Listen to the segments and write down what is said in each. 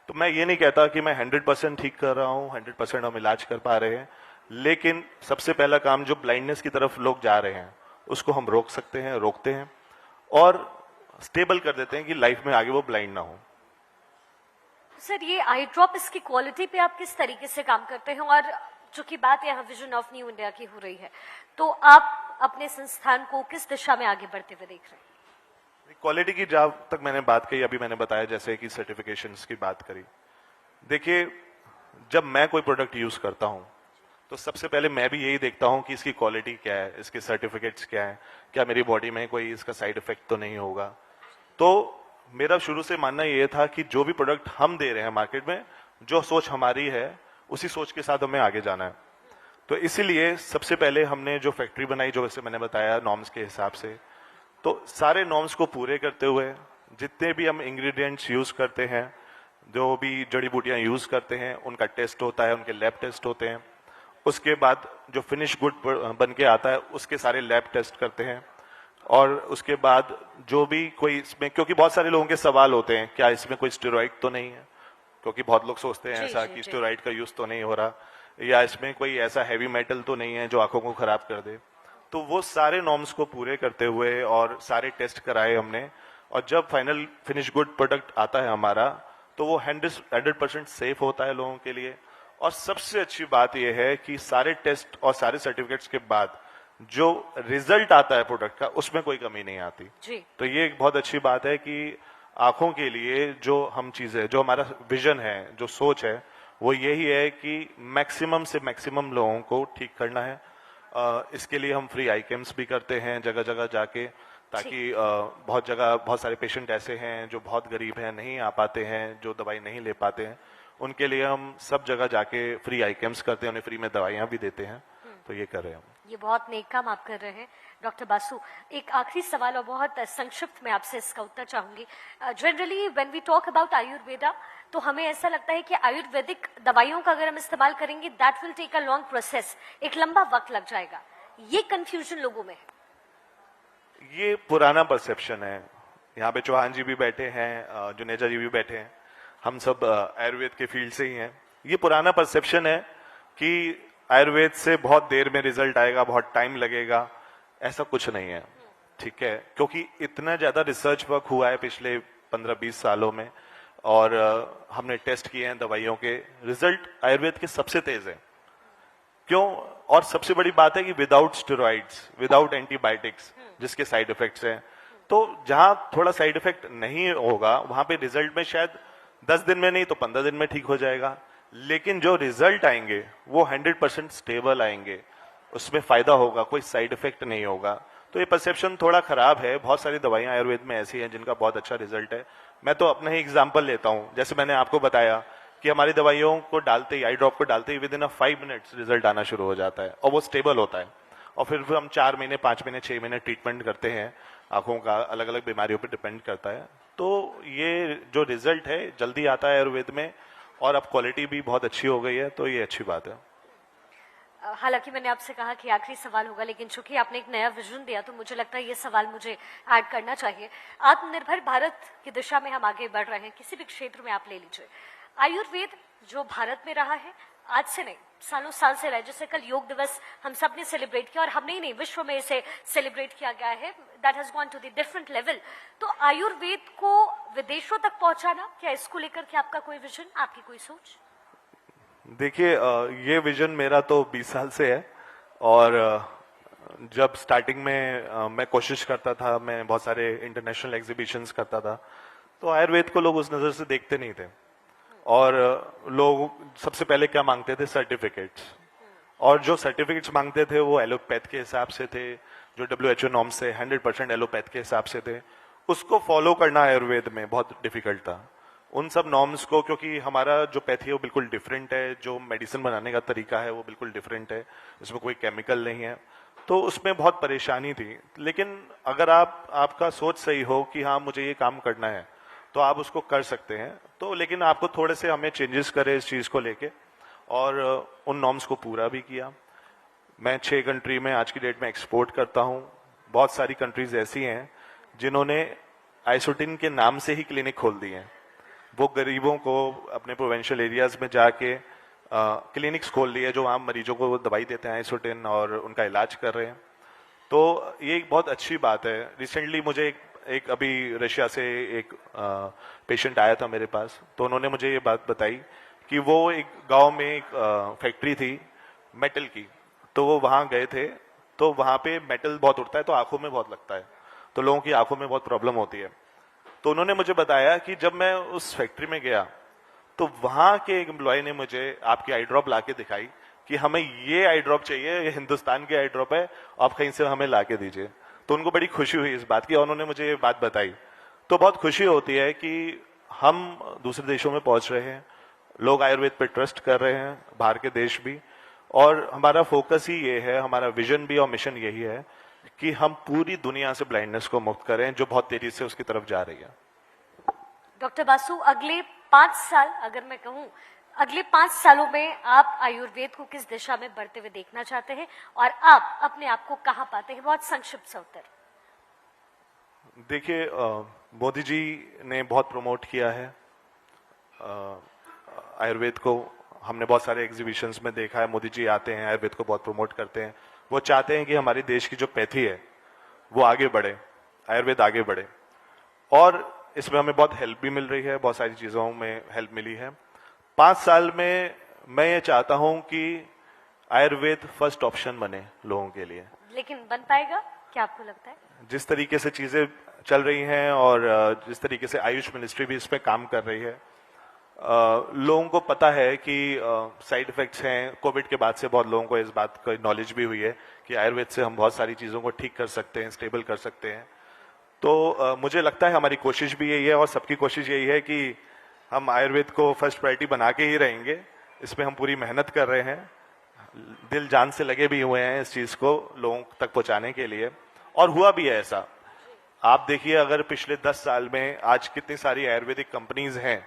तो मैं ये नहीं कहता कि मैं 100% ठीक कर रहा हूँ, 100% हम इलाज कर पा रहे हैं, लेकिन सबसे पहला काम जो ब्लाइंडनेस की तरफ लोग जा रहे हैं उसको हम रोक सकते हैं, रोकते हैं और स्टेबल कर देते हैं कि लाइफ में आगे वो ब्लाइंड ना हो। सर, ये आई ड्रॉप, इसकी क्वालिटी पे आप किस तरीके से काम करते हैं? और जो कि बात यहाँ विजन ऑफ न्यू इंडिया की हो रही है, तो आप अपने संस्थान को किस दिशा में आगे बढ़ते हुए देख रहे हैं? क्वालिटी की जहां तक मैंने बात कही, अभी मैंने बताया जैसे कि सर्टिफिकेशंस की बात करी। देखिए, जब मैं कोई प्रोडक्ट यूज करता हूं तो सबसे पहले मैं भी यही देखता हूं कि इसकी क्वालिटी क्या है, इसके सर्टिफिकेट्स क्या है, क्या मेरी बॉडी में कोई इसका साइड इफेक्ट तो नहीं होगा। तो मेरा शुरू से मानना ये था कि जो भी प्रोडक्ट हम दे रहे हैं मार्केट में, जो सोच हमारी है उसी सोच के साथ हमें आगे जाना है। तो इसीलिए सबसे पहले हमने जो फैक्ट्री बनाई, जो वैसे मैंने बताया नॉर्म्स के हिसाब से, तो सारे नॉर्म्स को पूरे करते हुए जितने भी हम इंग्रेडिएंट्स यूज करते हैं, जो भी जड़ी बूटियां यूज करते हैं, उनका टेस्ट होता है, उनके लैब टेस्ट होते हैं। उसके बाद जो फिनिश गुड बन के आता है उसके सारे लैब टेस्ट करते हैं। और उसके बाद जो भी कोई इसमें, क्योंकि बहुत सारे लोगों के सवाल होते हैं, क्या इसमें कोई स्टेरॉइड तो नहीं है, क्योंकि बहुत लोग सोचते हैं ऐसा कि स्टेरॉइड का यूज तो नहीं हो रहा, या इसमें कोई ऐसा हैवी मेटल तो नहीं है जो आंखों को खराब कर दे। तो वो सारे नॉर्म्स को पूरे करते हुए और सारे टेस्ट कराए हमने, और जब फाइनल फिनिश गुड प्रोडक्ट आता है हमारा, तो वो 100% सेफ होता है लोगों के लिए। और सबसे अच्छी बात यह है कि सारे टेस्ट और सारे सर्टिफिकेट्स के बाद जो रिजल्ट आता है प्रोडक्ट का, उसमें कोई कमी नहीं आती जी। तो ये एक बहुत अच्छी बात है कि आंखों के लिए जो हम चीजें, जो हमारा विजन है, जो सोच है, वो यही है कि मैक्सिमम से मैक्सिमम लोगों को ठीक करना है। इसके लिए हम फ्री आई कैम्प्स भी करते हैं जगह जगह जाके, ताकि बहुत जगह बहुत सारे पेशेंट ऐसे हैं जो बहुत गरीब हैं, नहीं आ पाते हैं, जो दवाई नहीं ले पाते हैं, उनके लिए हम सब जगह जाके फ्री आई कैम्प्स करते हैं, उन्हें फ्री में दवाइयां भी देते हैं। तो ये कर रहे हैं हम। ये बहुत नेक काम आप कर रहे हैं। डॉक्टर बासु, एक आखिरी सवाल और बहुत संक्षिप्त में आपसे इसका उत्तर चाहूंगी। Generally when we talk about Ayurveda, तो हमें ऐसा लगता है कि आयुर्वेदिक दवाइयों का अगर हम इस्तेमाल करेंगे, that will take a long process, एक लंबा वक्त लग जाएगा। ये कंफ्यूजन लोगों में है। ये पुराना परसेप्शन है। यहाँ पे चौहान जी भी बैठे हैं, जुनेजा जी भी बैठे हैं, हम सब आयुर्वेद के फील्ड से ही हैं। ये पुराना परसेप्शन है कि आयुर्वेद से बहुत देर में रिजल्ट आएगा, बहुत टाइम लगेगा। ऐसा कुछ नहीं है, ठीक है, क्योंकि इतना ज्यादा रिसर्च वर्क हुआ है पिछले 15-20 सालों में, और हमने टेस्ट किए हैं दवाइयों के, रिजल्ट आयुर्वेद के सबसे तेज है। क्यों? और सबसे बड़ी बात है कि विदाउट स्टेरॉइड्स, विदाउट एंटीबायोटिक्स, जिसके साइड इफेक्ट्स हैं। तो जहां थोड़ा साइड इफेक्ट नहीं होगा, वहां पे रिजल्ट में शायद 10 दिन में नहीं तो 15 दिन में ठीक हो जाएगा, लेकिन जो रिजल्ट आएंगे वो 100% स्टेबल आएंगे, उसमें फायदा होगा, कोई साइड इफेक्ट नहीं होगा। तो ये परसेप्शन थोड़ा खराब है। बहुत सारी दवाइयां आयुर्वेद में ऐसी हैं जिनका बहुत अच्छा रिजल्ट है। मैं तो अपना ही एग्जांपल लेता हूं, जैसे मैंने आपको बताया कि हमारी दवाइयों को डालते ही, आई ड्रॉप को डालते ही विद इन 5 मिनट्स रिजल्ट आना शुरू हो जाता है, और वो स्टेबल होता है। और फिर हम 4 महीने, 5 महीने, 6 महीने ट्रीटमेंट करते हैं। आंखों का अलग अलग बीमारियों पर डिपेंड करता है। तो ये जो रिजल्ट है जल्दी आता है आयुर्वेद में, और अब क्वालिटी भी बहुत अच्छी हो गई है, तो ये अच्छी बात है। हालांकि मैंने आपसे कहा कि आखिरी सवाल होगा, लेकिन चूंकि आपने एक नया विजन दिया तो मुझे लगता है ये सवाल मुझे ऐड करना चाहिए। आत्मनिर्भर भारत की दिशा में हम आगे बढ़ रहे हैं, किसी भी क्षेत्र में आप ले लीजिए। आयुर्वेद जो भारत में रहा है, आज से नहीं, सालों साल से रहा है। जैसे कल योग दिवस हम सब ने सेलिब्रेट किया, और हमने ही नहीं, विश्व में इसे सेलिब्रेट किया गया है, that has gone to the different level. तो आयुर्वेद को विदेशों तक पहुंचाना, क्या इसको लेकर के आपका कोई विजन, आपकी कोई सोच? देखिए, ये विजन मेरा तो 20 साल से है, और जब स्टार्टिंग में मैं कोशिश करता था, मैं बहुत सारे इंटरनेशनल एग्जीबिशंस करता था, तो आयुर्वेद को लोग उस नजर से देखते नहीं थे। और लोग सबसे पहले क्या मांगते थे? सर्टिफिकेट्स। और जो सर्टिफिकेट्स मांगते थे वो एलोपैथ के हिसाब से थे, जो WHO नॉर्म से 100% एलोपैथ के हिसाब से थे। उसको फॉलो करना आयुर्वेद में बहुत डिफिकल्ट था, उन सब नॉर्म्स को, क्योंकि हमारा जो पैथी है वो बिल्कुल डिफरेंट है, जो मेडिसिन बनाने का तरीका है वो बिल्कुल डिफरेंट है, इसमें कोई केमिकल नहीं है। तो उसमें बहुत परेशानी थी। लेकिन अगर आपका सोच सही हो कि हाँ मुझे ये काम करना है, तो आप उसको कर सकते हैं। तो लेकिन आपको थोड़े से हमें चेंजेस करे इस चीज को लेके, और उन नॉर्म्स को पूरा भी किया। मैं 6 कंट्री में आज की डेट में एक्सपोर्ट करता हूं। बहुत सारी कंट्रीज ऐसी हैं जिन्होंने आइसोटिन के नाम से ही क्लिनिक खोल दिए हैं, वो गरीबों को अपने प्रोविंशियल एरियाज में जाके क्लिनिक्स खोल लिए जो वहाँ मरीजों को दवाई देते हैं आइसोटिन और उनका इलाज कर रहे हैं। तो ये एक बहुत अच्छी बात है। रिसेंटली मुझे एक अभी रशिया से एक पेशेंट आया था मेरे पास, तो उन्होंने मुझे ये बात बताई कि वो एक गांव में एक फैक्ट्री थी मेटल की, तो वो वहां गए थे, तो वहां पे मेटल बहुत उड़ता है तो आंखों में बहुत लगता है, तो लोगों की आंखों में बहुत प्रॉब्लम होती है। तो उन्होंने मुझे बताया कि जब मैं उस फैक्ट्री में गया तो वहां के एक एम्प्लॉय ने मुझे आपकी आई ड्रॉप ला के दिखाई कि हमें ये आई ड्रॉप चाहिए, ये हिंदुस्तान की आई ड्रॉप है, आप कहीं से हमें ला के दीजिए। तो उनको बड़ी खुशी हुई इस बात की और उन्होंने मुझे ये बात बताई। तो बहुत खुशी होती है कि हम दूसरे देशों में पहुंच रहे हैं, लोग आयुर्वेद पे ट्रस्ट कर रहे हैं, बाहर के देश भी, और हमारा फोकस ही ये है, हमारा विजन भी और मिशन यही है कि हम पूरी दुनिया से ब्लाइंडनेस को मुक्त करें जो बहुत तेजी से उसकी तरफ जा रही है। डॉक्टर बासु, अगले 5 साल अगर मैं कहूं, अगले 5 सालों में आप आयुर्वेद को किस दिशा में बढ़ते हुए देखना चाहते हैं और आप अपने आप को कहां पाते हैं? बहुत संक्षिप्त सा उत्तर। देखिए, मोदी जी ने बहुत प्रमोट किया है आयुर्वेद को। हमने बहुत सारे एग्जीबिशंस में देखा है, मोदी जी आते हैं, आयुर्वेद को बहुत प्रमोट करते हैं। वो चाहते हैं कि हमारे देश की जो पैथी है वो आगे बढ़े, आयुर्वेद आगे बढ़े, और इसमें हमें बहुत हेल्प भी मिल रही है, बहुत सारी चीजों में हेल्प मिली है। 5 साल में मैं ये चाहता हूं कि आयुर्वेद फर्स्ट ऑप्शन बने लोगों के लिए। लेकिन बन पाएगा क्या आपको लगता है? जिस तरीके से चीजें चल रही हैं और जिस तरीके से आयुष मिनिस्ट्री भी इस पे काम कर रही है, लोगों को पता है कि साइड इफेक्ट्स हैं। कोविड के बाद से बहुत लोगों को इस बात का नॉलेज भी हुई है कि आयुर्वेद से हम बहुत सारी चीजों को ठीक कर सकते हैं, स्टेबल कर सकते हैं। तो मुझे लगता है हमारी कोशिश भी यही है और सबकी कोशिश यही है कि हम आयुर्वेद को फर्स्ट प्रायोरिटी बना के ही रहेंगे। इसमें हम पूरी मेहनत कर रहे हैं, दिल जान से लगे भी हुए हैं इस चीज को लोगों तक पहुंचाने के लिए, और हुआ भी है ऐसा। आप देखिए, अगर पिछले 10 साल में आज कितनी सारी आयुर्वेदिक कंपनीज हैं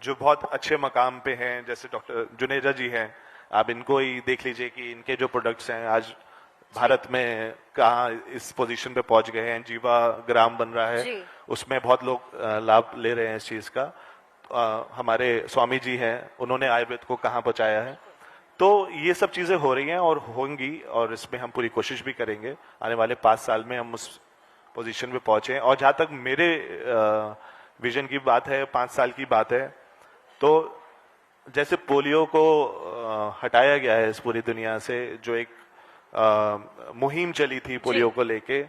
जो बहुत अच्छे मकाम पे हैं, जैसे डॉक्टर जुनेजा जी हैं, आप इनको ही देख लीजिए कि इनके जो प्रोडक्ट्स हैं आज भारत में कहाँ इस पोजीशन पे पहुंच गए हैं। जीवा ग्राम बन रहा है, उसमें बहुत लोग लाभ ले रहे हैं इस चीज का। हमारे स्वामी जी हैं, उन्होंने आयुर्वेद को कहाँ पहुंचाया है। तो ये सब चीजें हो रही हैं और होंगी, और इसमें हम पूरी कोशिश भी करेंगे आने वाले 5 साल में हम उस पोजीशन पे पहुंचे। और जहां तक मेरे विजन की बात है, 5 साल की बात है, तो जैसे पोलियो को हटाया गया है इस पूरी दुनिया से, जो एक मुहिम चली थी पोलियो को लेके,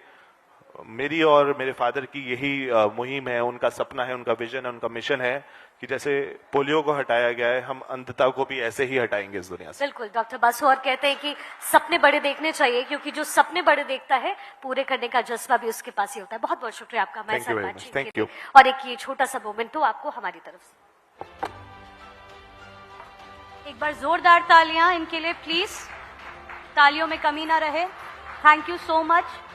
मेरी और मेरे फादर की यही मुहिम है, उनका सपना है, उनका विजन है, उनका मिशन है कि जैसे पोलियो को हटाया गया है, हम अंधता को भी ऐसे ही हटाएंगे इस दुनिया से। बिल्कुल डॉक्टर बासु, और कहते हैं कि सपने बड़े देखने चाहिए, क्योंकि जो सपने बड़े देखता है पूरे करने का जज्बा भी उसके पास ही होता है। बहुत बहुत शुक्रिया आपका हमारे साथ बातचीत के लिए। और एक ये छोटा सा मोमेंट तो आपको हमारी तरफ से एक बार जोरदार तालियां इनके लिए प्लीज, तालियों में कमी ना रहे। Thank you so much.